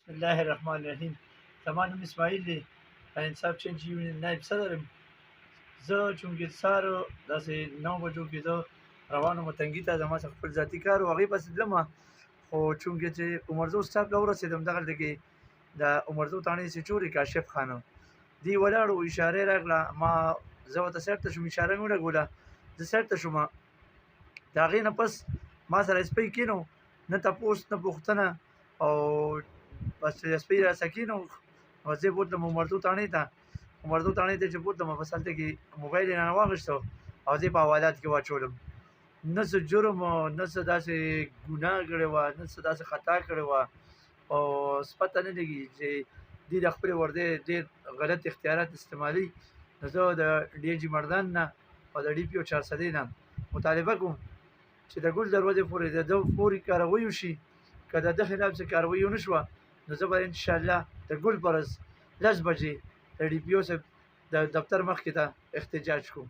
بسم الله الرحمن الرحیم. زما نوم اسماعیل دی، انصاف چینج یونین نایب صدر یم. زه چونکې سهار داسې 9 بجو کې زه روان وم تنګي ته، زما څخه خپل ذاتي کار و، هغې پسې تلمه. خو چونکې چې عمرزو سټاپ ته ورسېدم، دغلته کې د عمرزو تاڼې سیچوري کاشف خانه دی ولاړ و، اشاره یې راکړه. ما زه ورته سایډ ته شوم، اشاره مې ولګوله، زه سایډ ته شوم. د هغې نه پس ما سره سپی کېنو، نه تپوس نه پوښتنه، او بس سپی راسره کېنو. او زه یې بوتلم عمرزو تاڼې ته. عمرزو تاڼې ته چې بوتلم، بس هلته کې موبایل یې رانه واخیستو او زه یې په حوالات کې واچولم. نه څه جرم نه څه داسې ګناه کړې وه، نه څه داسې خطا کړې وه، او پته نه لګي چې دوی د خپلې وردۍ ډېر غلط اختیارات استعمالوي. نو زه د ډي آی جي مردان نه او د ډي پي او چارسدې نه مطالبه کوم چې د ګل دروازې پورې د ده فوري کاروي وشي. که د ده خلاف څه کاروي ونه شوه، نو زه به انشاءالله د ګل په ورځ 10 بجې د ډي پي او صاحب د دفتر مخکې ته احتجاج کوم.